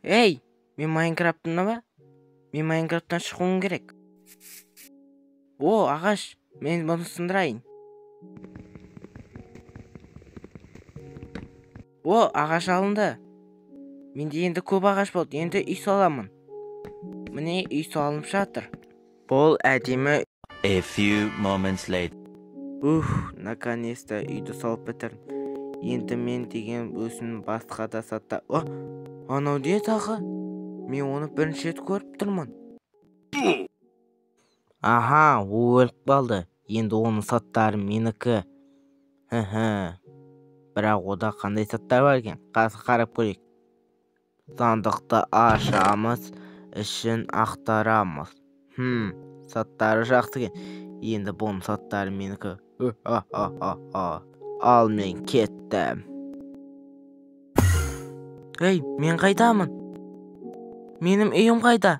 Ей, мен Майнкрафттың ба? Мен Майнкрафттан шығуым керек. О, ағаш, мен бұны сындырайын. О, ағаш алынды. Менде енді көп ағаш болды. Енді үй саламын. Міне үй салынып жатыр. Бұл әдемі. A few moments later. Наконец-то үйді салып бітірдім. Енді мен деген өзім басқа да сатта. Анау не тағы? Мен оны бірінші рет көріп тұрмын. Аха, ол өліп қалды. Енді оның саттары менікі. Бірақ ода қандай саттар бар екен? Қарап көрейік. Сандықты ашамыз, ішін ақтарамыз. Саттары жақсы екен. Енді бұның саттары менікі. Ал мен кеттім. Ей, мен қайдамын? Менің үйім қайда?